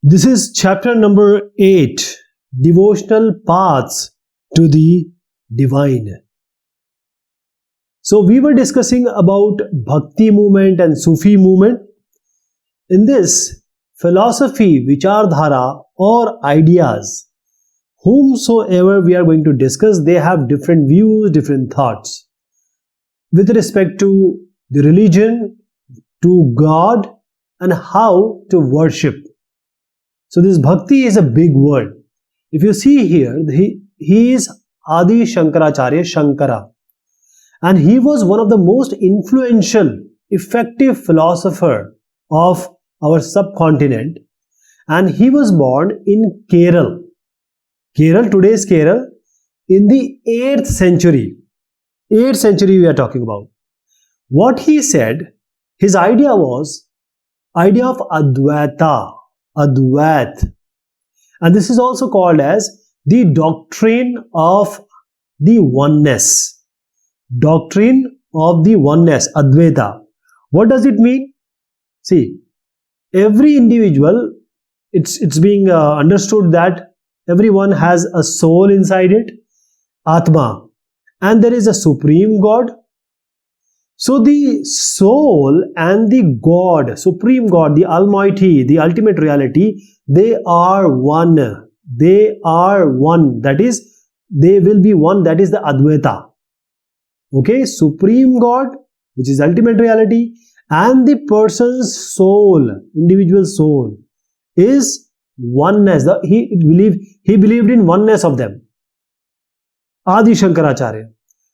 This is chapter number 8, Devotional Paths to the Divine. So we were discussing about Bhakti movement and Sufi movement. In this, philosophy, vichardhara or ideas, whomsoever we are going to discuss, they have different views, different thoughts with respect to the religion, to God, and how to worship. So this bhakti is a big word. If you see here, he is Adi Shankaracharya, Shankara. And he was one of the most influential, effective philosopher of our subcontinent. And he was born in Kerala. Today's Kerala, in the 8th century. 8th century we are talking about. What he said, his idea was idea of Advaita. Advait. And this is also called as the doctrine of the oneness. Doctrine of the oneness, Advaita. What does it mean? See, every individual, it's being understood that everyone has a soul inside it, Atma, and there is a supreme God. So the soul and the God, supreme God, the Almighty, the ultimate reality, they are one. They are one. That is, they will be one. That is the Advaita. Okay, supreme God, which is ultimate reality, and the person's soul, individual soul, is oneness. He believed in oneness of them. Adi Shankaracharya.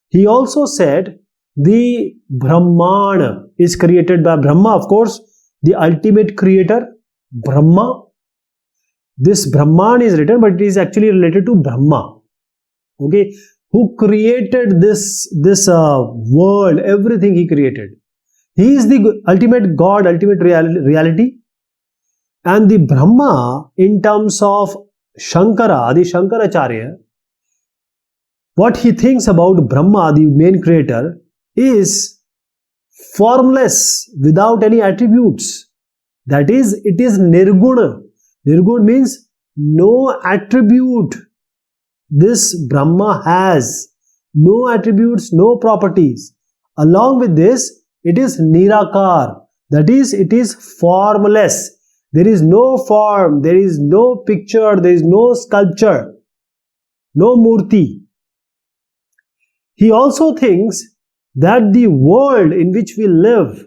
He also said the Brahman is created by Brahma, of course, the ultimate creator, Brahma. This Brahman is written, but it is actually related to Brahma. Okay, who created this world, everything he created. He is the ultimate God, ultimate reality. And the Brahma, in terms of Shankara, Adi Shankaracharya, what he thinks about Brahma, the main creator, is formless, without any attributes. That is, it is nirguna. Nirguna means no attribute. This Brahma has no attributes, no properties. Along with this, it is nirakar. That is, it is formless. There is no form, there is no picture, there is no sculpture, no murti. He also thinks that the world in which we live,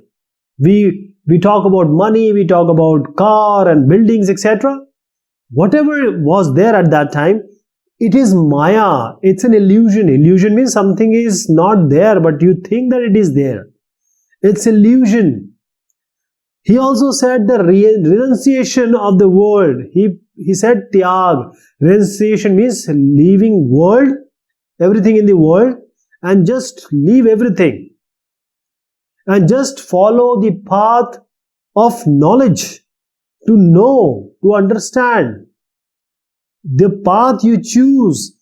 we talk about money, we talk about car and buildings, etc. Whatever was there at that time, it is Maya. It's an illusion. Illusion means something is not there, but you think that it is there. It's illusion. He also said the renunciation of the world. He said tyag. Renunciation means leaving world, everything in the world, and just leave everything and just follow the path of knowledge, to know, to understand. The path you choose,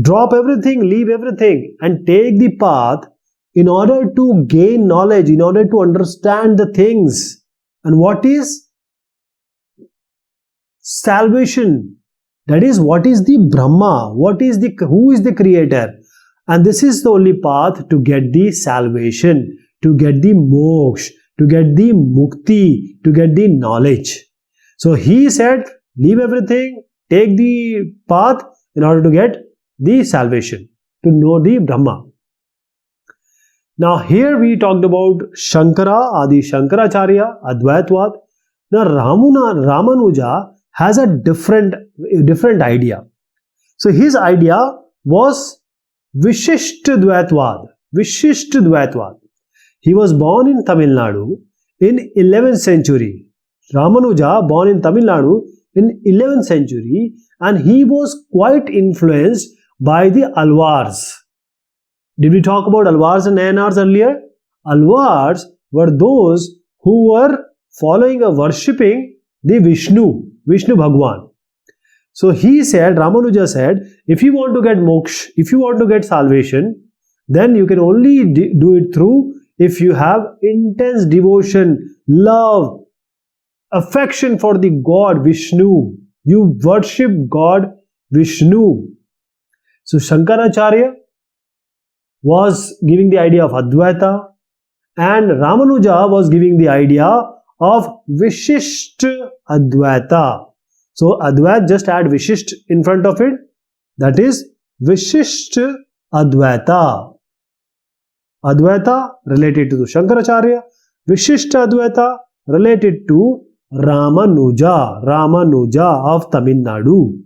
drop everything, leave everything, and take the path in order to gain knowledge, in order to understand the things. And what is salvation? That is, what is the Brahma? Who is the creator? And this is the only path to get the salvation, to get the moksha, to get the mukti, to get the knowledge. So he said, leave everything, take the path in order to get the salvation, to know the Brahma. Now here we talked about Shankara, Adi Shankaracharya, Advaitwad. Now Ramanuja has a different idea. So his idea was Vishishtadvaitwad. He was born in Tamil Nadu in 11th century. Ramanuja born in Tamil Nadu in 11th century, and he was quite influenced by the Alvars. Did we talk about Alvars and Nayanars earlier? Alvars were those who were following or worshipping the Vishnu Bhagwan. So he said, Ramanuja said, if you want to get moksha, if you want to get salvation, then you can only do it through if you have intense devotion, love, affection for the god Vishnu. You worship God Vishnu. So Shankaracharya was giving the idea of Advaita, and Ramanuja was giving the idea of Vishisht Advaita. So Advaita, just add Vishisht in front of it. That is Vishisht Advaita. Advaita related to Shankaracharya. Vishisht Advaita related to Ramanuja of Tamil Nadu.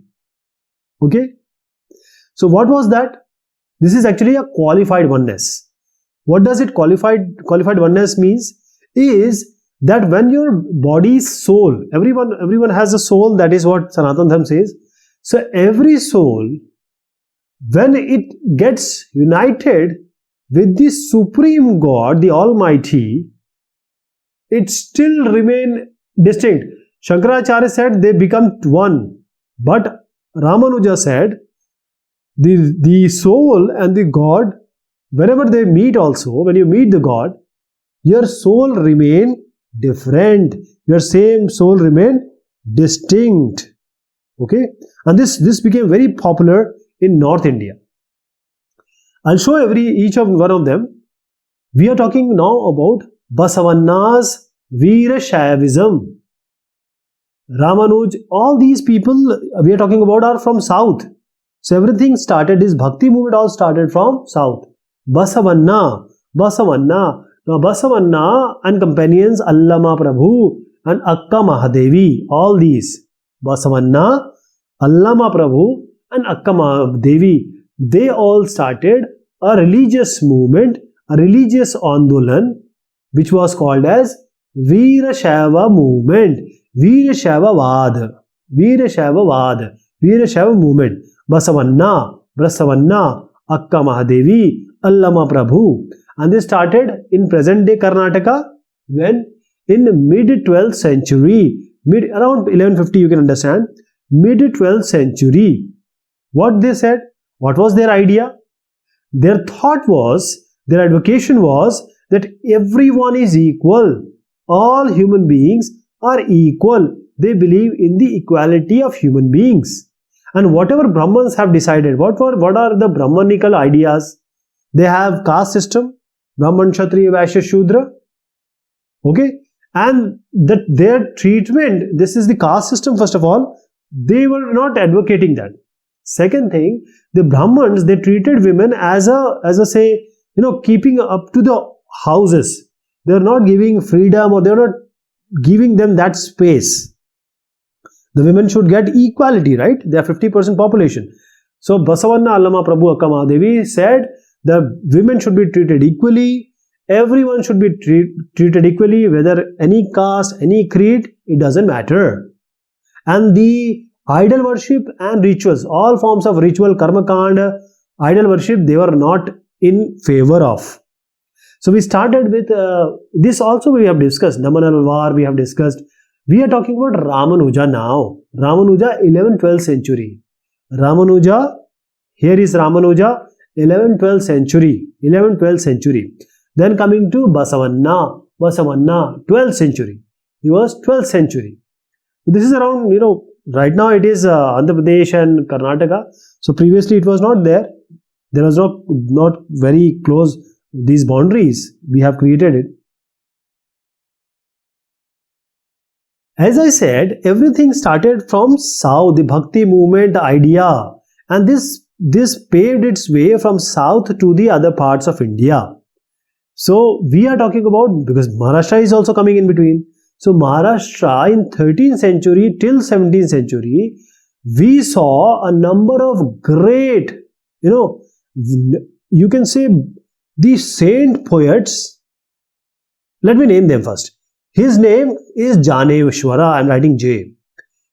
Okay. So what was that? This is actually a qualified oneness. What does it qualified oneness means? Is that when your body's soul, everyone has a soul, that is what Sanatana Dharma says. So every soul, when it gets united with the Supreme God, the Almighty, it still remain distinct. Shankaracharya said they become one, but Ramanuja said the soul and the God, whenever they meet also, when you meet the God, your soul remain different. Your same soul remain distinct. Okay? And this became very popular in North India. I'll show each of one of them. We are talking now about Basavanna's Veerashaivism. Ramanuj, all these people we are talking about are from South. So everything started, this Bhakti movement all started from South. Basavanna. Now Basavanna and companions Allama Prabhu and Akka Mahadevi, all these. Basavanna, Allama Prabhu and Akka Mahadevi, they all started a religious movement, a religious andolan, which was called as Veerashaiva movement. Veerashaiva movement. Basavanna, Akka Mahadevi, Allama Prabhu. And they started in present day Karnataka when in mid 12th century, around 1150 you can understand, mid 12th century. What they said? What was their idea? Their thought was, their advocation was that everyone is equal. All human beings are equal. They believe in the equality of human beings. And whatever Brahmans have decided, what are the Brahmanical ideas? They have caste system, Brahman, Kshatriya, Vaishya, Shudra. Okay? And their treatment, this is the caste system first of all, they were not advocating that. Second thing, the Brahmans, they treated women as a say, keeping up to the houses. They are not giving freedom, or they are not giving them that space. The women should get equality, right? They are 50% population. So Basavanna, Allama Prabhu, Akka Mahadevi said the women should be treated equally. Everyone should be treated equally, whether any caste, any creed, it doesn't matter. And the idol worship and rituals, all forms of ritual, karma kanda, idol worship, they were not in favor of. So we started with this also we have discussed, Namanal War we have discussed. We are talking about Ramanuja now. Ramanuja 11th-12th century. Ramanuja, here is Ramanuja 11th-12th century. 11th-12th century. Then coming to Basavanna, 12th century. He was 12th century. This is around, right now it is Andhra Pradesh and Karnataka. So previously it was not there. There was not very close these boundaries. We have created it. As I said, everything started from South, the Bhakti movement idea. And this paved its way from South to the other parts of India. So we are talking about, because Maharashtra is also coming in between. So Maharashtra in 13th century till 17th century, we saw a number of great, you can say the saint poets. Let me name them first. His name is Janeshwara. I am writing J.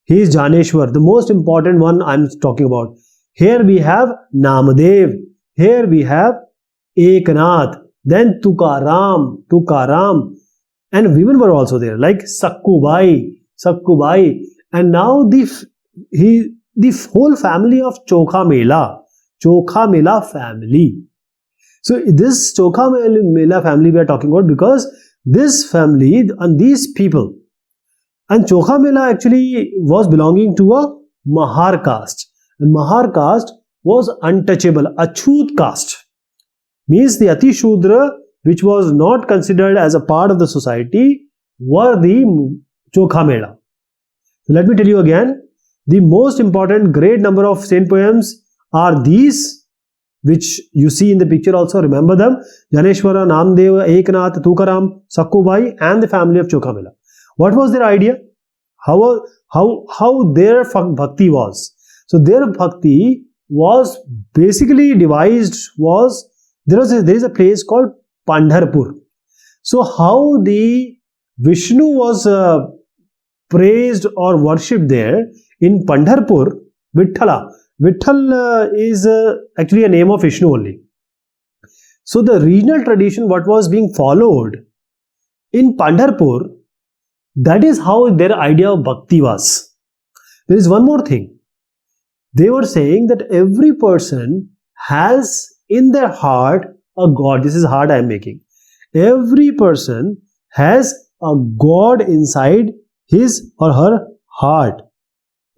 He is Janeshwar, the most important one I am talking about. Here we have Namadev. Here we have Eknath. Then Tukaram. And women were also there, like Sakkubai. And now the whole family of Chokha Mela family. So this Chokha Mela family we are talking about, because this family and these people, And Chokha Mela actually was belonging to a Mahar caste. And Mahar caste was untouchable, Achut caste. Means the Ati Shudra, which was not considered as a part of the society, were the Chokha Mela. So let me tell you again, the most important great number of saint poems are these, which you see in the picture also. Remember them: Janeshwara, Namdeva, Eknath, Tukaram, Sakkubai, and the family of Chokha Mela. What was their idea? How their bhakti was? So their bhakti was basically devised. There is a place called Pandharpur. So how the Vishnu was praised or worshipped there in Pandharpur, Vithala. Vitthal is actually a name of Vishnu only. So the regional tradition, what was being followed in Pandharpur, that is how their idea of bhakti was. There is one more thing. They were saying that every person has in their heart a God. This is heart I am making. Every person has a God inside his or her heart.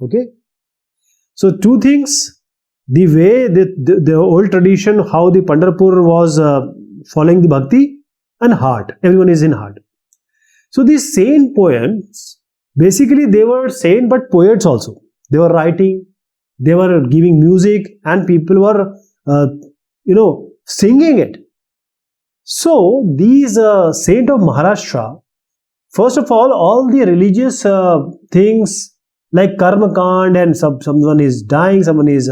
Okay. So two things: the way the old tradition, how the Pandharpur was following the bhakti, and heart. Everyone is in heart. So these saint poems, basically they were saint but poets also. They were writing, they were giving music, and people were singing it. So these saint of Maharashtra, first of all the religious things like Karma Kand, and someone is dying, someone is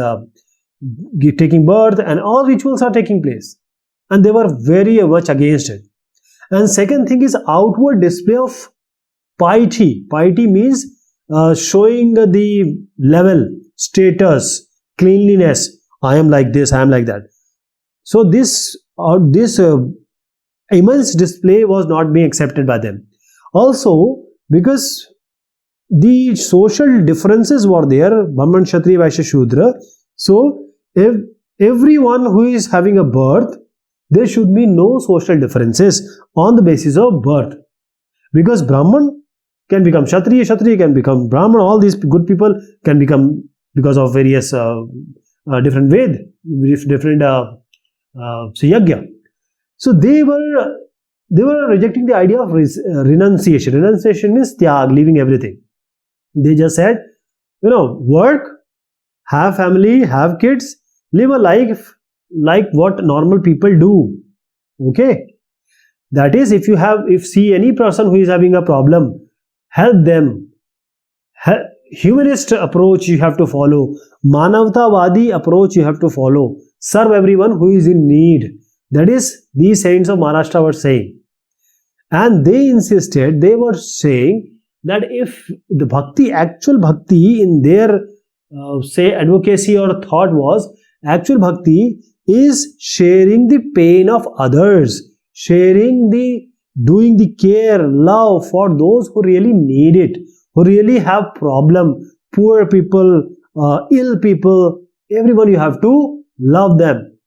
taking birth, and all rituals are taking place, and they were very much against it. And second thing is outward display of piety. Piety means showing the level, status, cleanliness. I am like this, I am like that. So this immense display was not being accepted by them. Also, because the social differences were there, Brahman, Kshatriya, Vaishya, Shudra. So if everyone who is having a birth, there should be no social differences on the basis of birth. Because Brahman can become Kshatriya, Kshatriya can become Brahman, all these good people can become because of various different Ved, different Yagya. So they were rejecting the idea of renunciation. Renunciation means tyag, leaving everything. They just said, work, have family, have kids, live a life like what normal people do. Okay? That is, if see any person who is having a problem, help them. Humanist approach you have to follow. Manavtavadi approach you have to follow. Serve everyone who is in need. That is, these saints of Maharashtra were saying. And they insisted, they were saying that if the bhakti, actual bhakti in their advocacy or thought was, actual bhakti is sharing the pain of others, doing the care, love for those who really need it, who really have problem, poor people, ill people, everyone you have to love them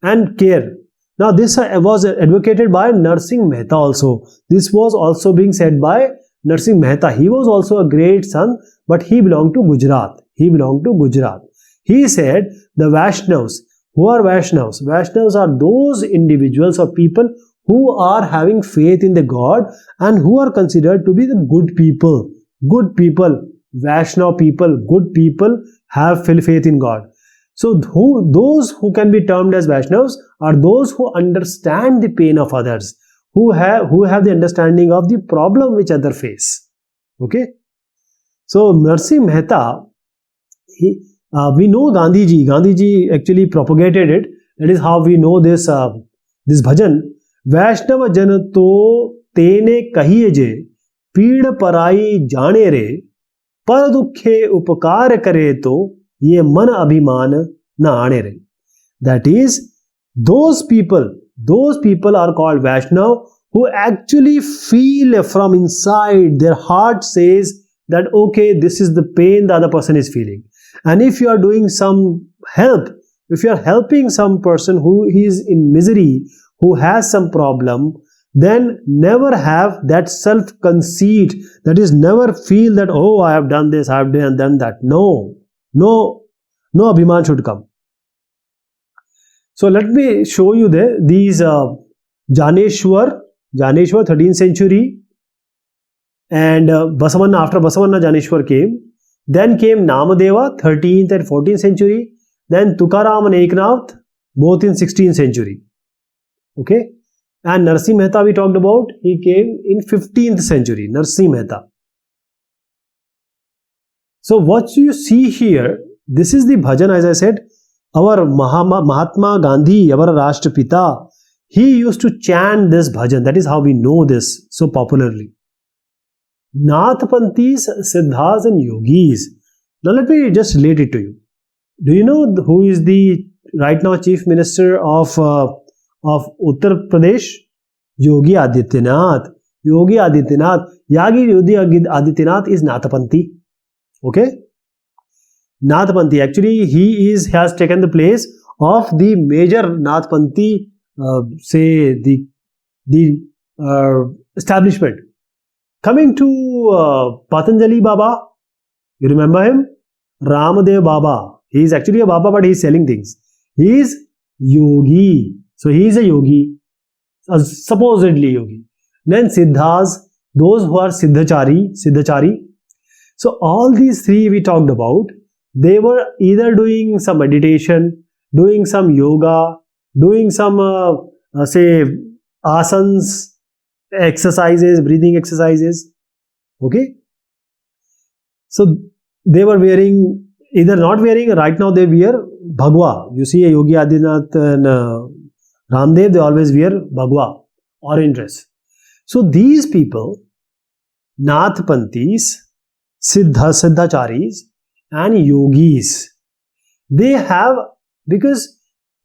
and care. Now this was advocated by Narsingh Mehta also. This was also being said by Narsingh Mehta. He was also a great son, but he belonged to Gujarat. He said the Vaishnavas. Who are Vaishnavas? Vaishnavas are those individuals or people who are having faith in the God and who are considered to be the good people. Good people, Vaishnav people, good people have faith in God. So those who can be termed as Vaishnavas are those who understand the pain of others, who have the understanding of the problem which others face. Okay. So Narsingh Mehta, we know Gandhiji. Gandhiji actually propagated it. That is how we know this bhajan. Vaishnava jan to tene kahiye je, पीड़ पराई जाने रे, पर दुखे उपकार करे तो ये मन अभिमान न आने रे. That is, those people are called Vaishnav, who actually feel from inside, their heart says that okay, this is the pain the other person is feeling. And if you are doing some help, if you are helping some person who is in misery, who has some problem, then never have that self-conceit, that is, never feel that, oh, I have done this, I have done that. No, Abhiman should come. So let me show you these Janeshwar, 13th century, and Basavanna, after Basavanna, Janeshwar came. Then came Namadeva, 13th and 14th century. Then Tukaram and Eknath, both in 16th century. Okay. And Narsimha Mehta we talked about, he came in 15th century, Narsimha Mehta. So what you see here, this is the bhajan, as I said, our Mahatma Gandhi, our Rashtrapita, he used to chant this bhajan. That is how we know this so popularly. Nathpanthis, Siddhas and Yogis. Now let me just relate it to you. Do you know who is the right now Chief Minister of Uttar Pradesh? Yogi Adityanath. Yogi Adityanath is Nathpanthi. Okay? Nathpanthi. Actually, he has taken the place of the major Nathpanthi, the establishment. Coming to Patanjali Baba, you remember him? Ramadev Baba. He is actually a Baba, but he is selling things. He is yogi. So he is a yogi, supposedly yogi. Then Siddhas, those who are Siddhachari. So all these three we talked about, they were either doing some meditation, doing some yoga, doing some, asanas, exercises, breathing exercises. Okay. So they were wearing, either not wearing, right now they wear Bhagwa. You see a Yogi Adityanath and Ramdev, they always wear Bhagwa, orange dress. So these people, Nathpanthis, Siddhacharis and Yogis, they have, because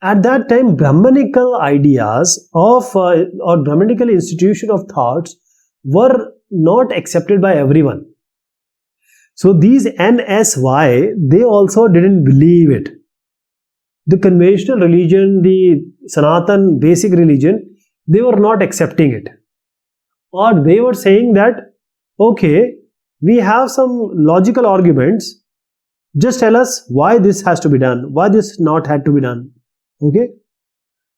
at that time Brahmanical ideas of or Brahmanical institution of thoughts were not accepted by everyone. So these NSY, they also didn't believe it. The conventional religion, the Sanatan basic religion, they were not accepting it. Or they were saying that, okay, we have some logical arguments, just tell us why this has to be done, why this not had to be done. Okay.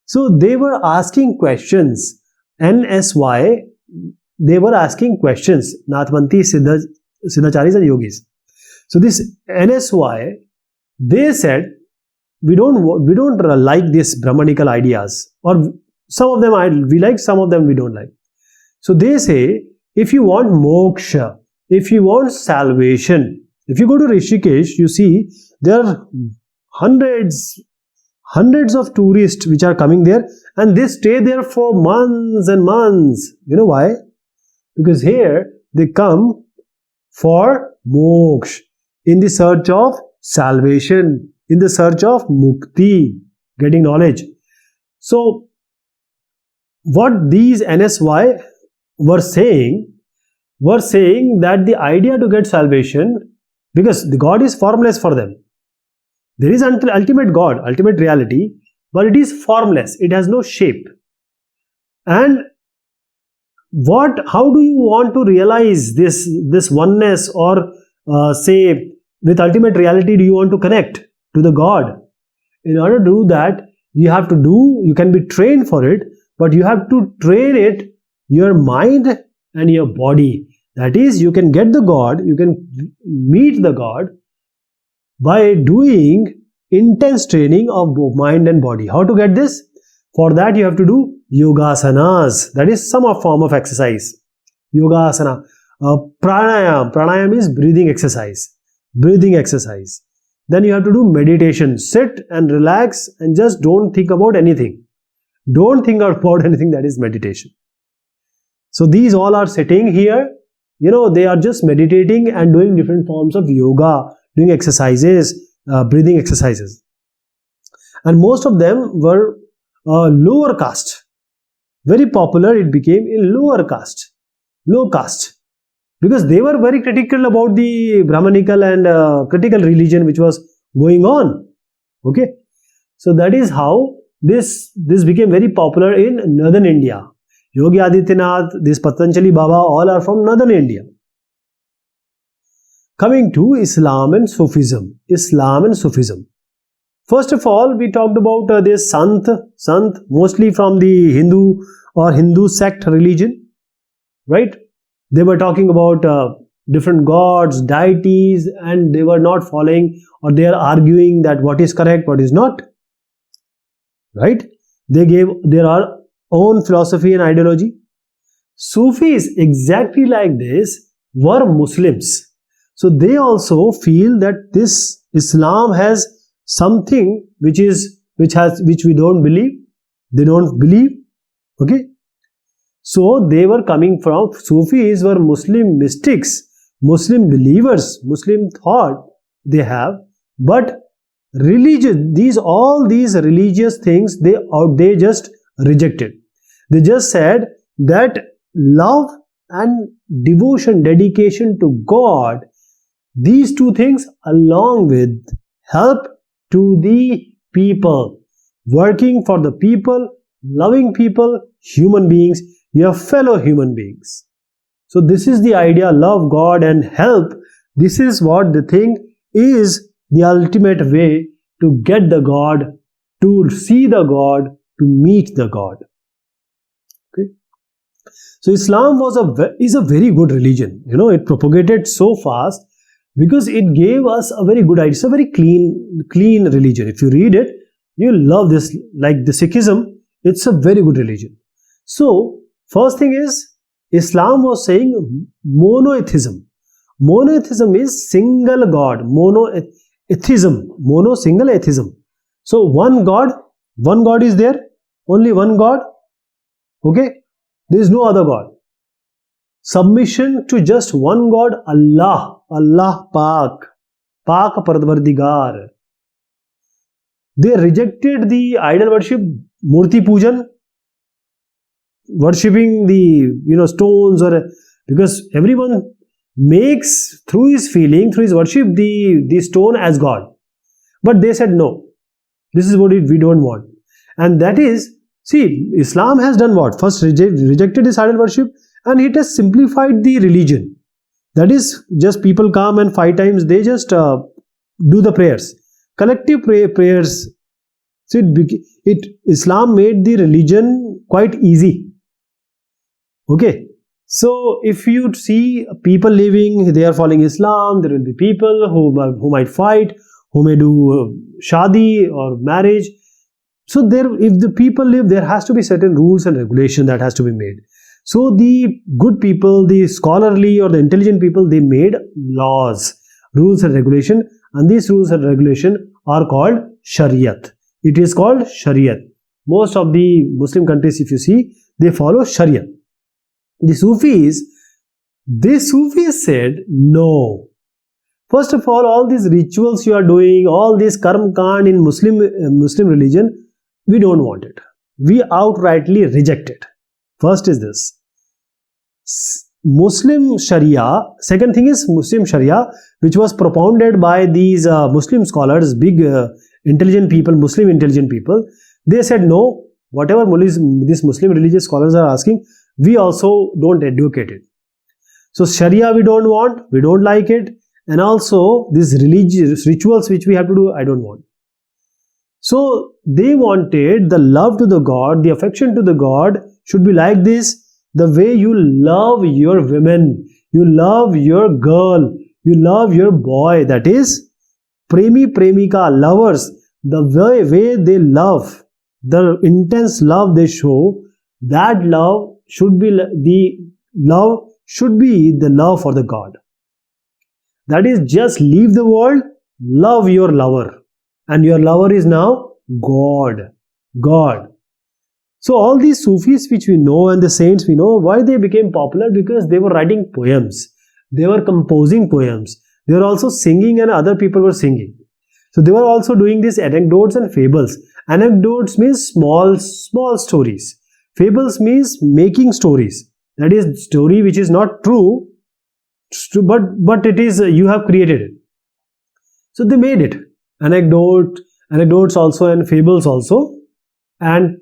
So they were asking questions. NSY, they were asking questions. Nathpanthi, Siddhacharis and Yogis. So this NSY, they said, we don't like these Brahmanical ideas, or some of them we like, some of them we don't like. So they say, if you want moksha, if you want salvation, if you go to Rishikesh, you see there are hundreds of tourists which are coming there, and they stay there for months and months. You know why? Because here they come for moksha, in the search of salvation, in the search of mukti, getting knowledge. So what these NSY were saying that the idea to get salvation, because the God is formless for them. There is ultimate God, ultimate reality, but it is formless. It has no shape. And how do you want to realize this oneness, or say with ultimate reality, do you want to connect to the God? In order to do that, you can be trained for it, but you have to train it, your mind and your body. That is, you can get the God, you can meet the God by doing intense training of both mind and body. How to get this? For that you have to do yogasanas. That is some form of exercise. Yogasana. Pranayam is breathing exercise. Then you have to do meditation. Sit and relax and just don't think about anything. Don't think about anything, that is meditation. So these all are sitting here. They are just meditating and doing different forms of yoga, doing exercises, breathing exercises. And most of them were lower caste. Very popular it became in low caste. Because they were very critical about the Brahmanical and critical religion which was going on. Okay. So that is how this became very popular in northern India. Yogi Adityanath, this Patanjali Baba, all are from northern India. Coming to Islam and Sufism. Islam and Sufism. First of all, we talked about this Sant, mostly from the Hindu or Hindu sect religion, right? They were talking about different gods, deities, and they were not following, or they are arguing that what is correct, what is not, right? They gave their own philosophy and ideology. Sufis, exactly like this, were Muslims. So they also feel that this Islam has something which we don't believe. They don't believe. Okay. So they were coming from, Sufis were Muslim mystics, Muslim believers, Muslim thought they have, but religion, all these religious things, they just rejected. They just said that love and devotion, dedication to God, these two things along with help to the people, working for the people, loving people, human beings, your fellow human beings. So this is the idea, love God and help. This is what they think is the ultimate way to get the God, to see the God, to meet the God. Okay. So Islam is a very good religion. It propagated so fast because it gave us a very good idea. It's a very clean religion. If you read it, you'll love this. Like the Sikhism, it's a very good religion. So first thing is, Islam was saying monotheism. Monotheism is single God. Monotheism. Mono, single, atheism. So one God is there. Only one God. Okay. There is no other God. Submission to just one God, Allah. Allah Pak Parvardigar. They rejected the idol worship, Murti Pujan, worshipping the stones, or because everyone makes through his feeling, through his worship, the stone as God. But they said no, this is what we don't want. And that is, see, Islam has done what? First rejected this idol worship, and it has simplified the religion. That is, just people come and 5 times they just do the prayers, collective prayers. So Islam made the religion quite easy. Okay, so if you see people living, they are following Islam, there will be people who might fight, who may do shadi or marriage. So if the people live, there has to be certain rules and regulation that has to be made. So the good people, the scholarly or the intelligent people, they made laws, rules and regulation, and these rules and regulation are called Shariat. It is called Shariat. Most of the Muslim countries, if you see, they follow Shariat. The Sufis said, no. First of all these rituals you are doing, all this karm kand in Muslim religion, we don't want it. We outrightly reject it. First is this. Muslim Sharia. Second thing is Muslim Sharia, which was propounded by these Muslim scholars, big intelligent people, Muslim intelligent people. They said, no, whatever these Muslim religious scholars are asking, we also don't advocate it. So Sharia we don't want, we don't like it, and also these religious rituals which we have to do, I don't want. So they wanted the love to the God, the affection to the God should be like this. The way you love your women, you love your girl, you love your boy, that is premi premika, lovers, the way they love, the intense love they show, that love should be the love for the God. That is, just leave the world, love your lover, and your lover is now God. So all these Sufis which we know and the saints we know, why they became popular? Because they were writing poems, they were composing poems, they were also singing and other people were singing. So they were also doing these anecdotes and fables. Anecdotes means small stories. Fables means making stories. That is, story which is not true, but it is, you have created it. So they made it. Anecdotes also and fables also, and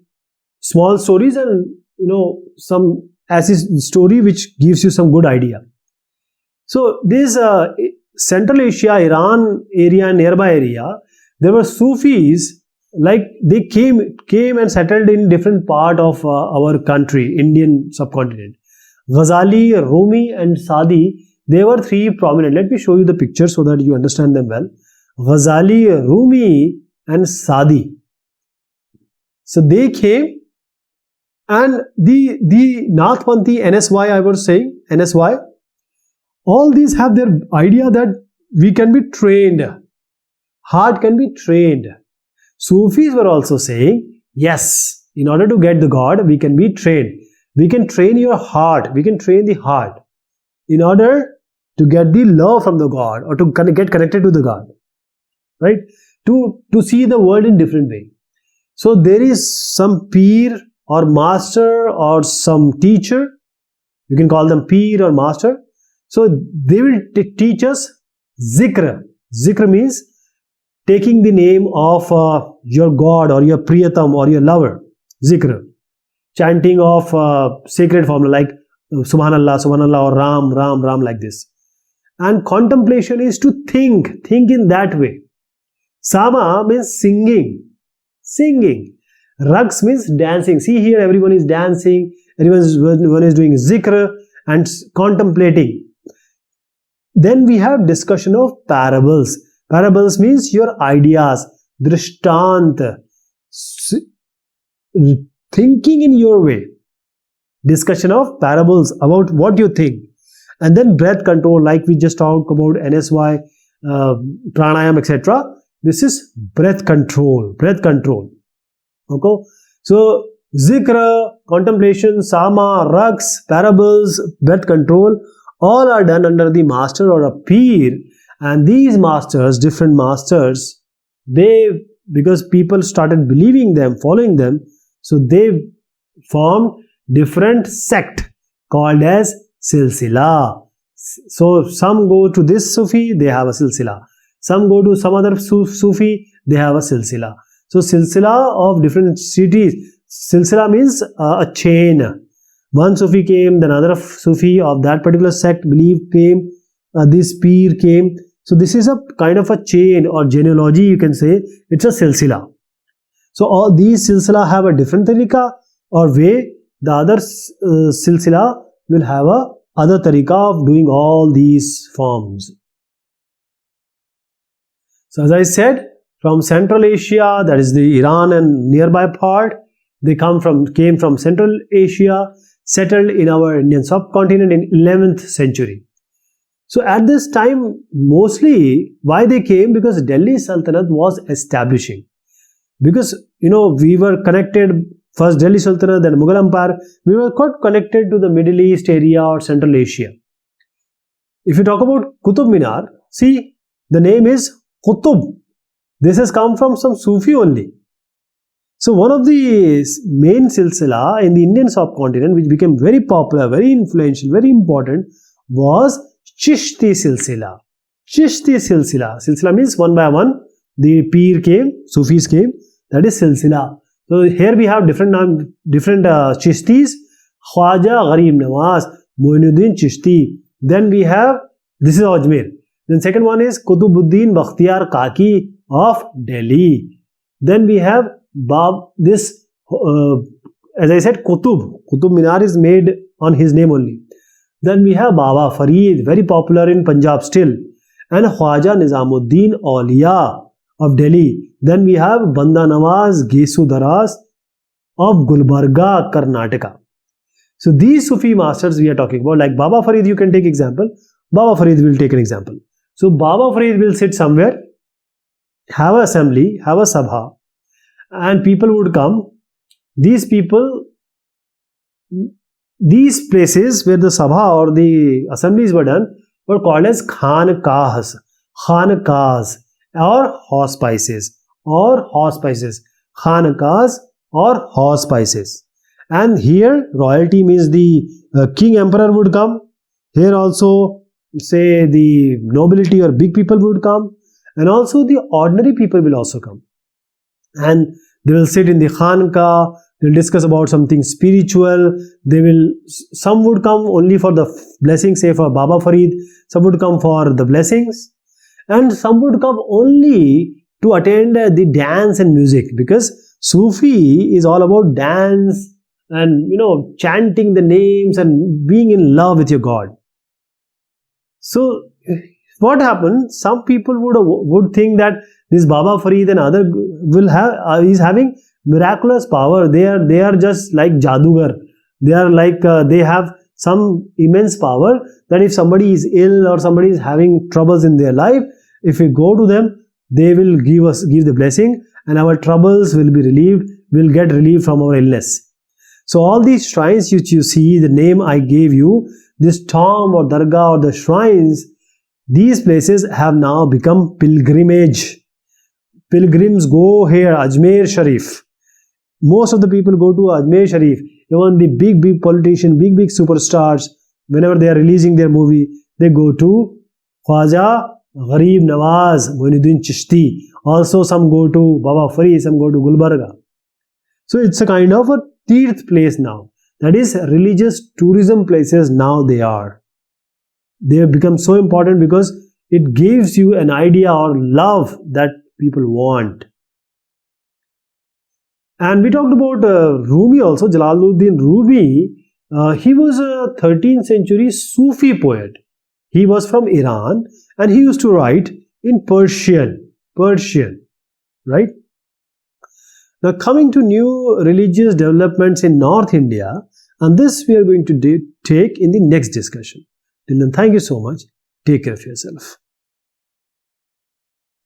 small stories and some story which gives you some good idea. So this Central Asia, Iran area, nearby area, there were Sufis, like they came and settled in different part of our country, Indian subcontinent. Ghazali, Rumi and Sadi, they were three prominent. Let me show you the picture so that you understand them well. Ghazali, Rumi and Sadi. So they came, and the Nathpanthi, NSY, I was saying, NSY, all these have their idea that we can be trained. Heart can be trained. Sufis were also saying, yes, in order to get the God, we can be trained. We can train your heart. We can train the heart in order to get the love from the God, or to get connected to the God, right? To see the world in different way. So there is some peer or master or some teacher. You can call them peer or master. So they will teach us zikr. Zikr means taking the name of your God or your priyatam or your lover. Zikr. Chanting of sacred formula like Subhanallah, Subhanallah, or Ram, Ram, Ram, like this. And contemplation is to think in that way. Sama means singing. Singing. Raqs means dancing. See here, everyone is dancing, everyone is doing zikr and contemplating. Then we have discussion of parables. Parables means your ideas, drishtant, thinking in your way. Discussion of parables about what you think. And then breath control, like we just talked about NSY, pranayam, etc. This is breath control. Breath control. Okay. So zikr, contemplation, sama, raqs, parables, breath control, all are done under the master or a peer. And these masters, different masters, because people started believing them, following them, so they formed different sect called as silsila. So some go to this Sufi, they have a silsila. Some go to some other Sufi, they have a silsila. So silsila of different cities. Silsila means a chain. One Sufi came, then another Sufi of that particular sect belief came, this peer came. So this is a kind of a chain or genealogy, you can say. It's a silsila. So all these silsila have a different tariqa or way. The other silsila will have a other tariqa of doing all these forms. So as I said, from Central Asia, that is the Iran and nearby part, they came from Central Asia, settled in our Indian subcontinent in 11th century. So at this time, mostly why they came, because Delhi Sultanate was establishing. Because we were connected, first Delhi Sultanate, then Mughal Empire, we were quite connected to the Middle East area or Central Asia. If you talk about Qutub Minar, see, the name is Qutub. This has come from some Sufi only. So one of the main silsila in the Indian subcontinent, which became very popular, very influential, very important, was Chishti silsila. Chishti silsila. Silsila means one by one, the peer came, Sufis came, that is silsila. So here we have different Chishtis, Khwaja Gharib Nawaz, Moinuddin Chishti. Then we have, this is Ajmer. Then second one is Qutubuddin Bakhtiyar Kaki of Delhi. Then we have as I said, Qutub Minar is made on his name only. Then we have Baba Farid, very popular in Punjab still, and Khwaja Nizamuddin Auliya of Delhi. Then we have Banda Nawaz Gesu Daras of Gulbarga, Karnataka. So these Sufi masters we are talking about, like Baba Farid, you can take example. Baba Farid will take an example. So Baba Farid will sit somewhere, have an assembly, have a sabha, and people would come. These places where the sabha or the assemblies were done were called as khanqahs or hospices, khanqahs or hospices. And here royalty means the king emperor would come. Here also, say, the nobility or big people would come, and also the ordinary people will also come, and they will sit in the khanqa, They'll discuss about something spiritual. Some would come only for the blessings, say for Baba Farid. Some would come for the blessings, and some would come only to attend the dance and music, because Sufi is all about dance and chanting the names and being in love with your God. So what happened? Some people would think that this Baba Farid and other is having miraculous power. They are just like Jadugar. They are like they have some immense power that if somebody is ill or somebody is having troubles in their life, if we go to them, they will give the blessing, and our troubles will be relieved. We'll get relief from our illness. So all these shrines which you see, the name I gave you, this tomb or dargah or the shrines, these places have now become pilgrimage. Pilgrims go here, Ajmer Sharif. Most of the people go to Ajmer Sharif. Even the big politicians, big superstars, whenever they are releasing their movie, they go to Khwaja Gharib Nawaz, Moinuddin Chishti. Also some go to Baba Farid, some go to Gulbarga. So it's a kind of a Tirth place now. That is, religious tourism places now they are. They have become so important because it gives you an idea or love that people want. And we talked about Rumi also, Jalaluddin Rumi. He was a 13th century Sufi poet. He was from Iran and he used to write in Persian, right? Now coming to new religious developments in North India, and this we are going to take in the next discussion. Till then, thank you so much. Take care of yourself.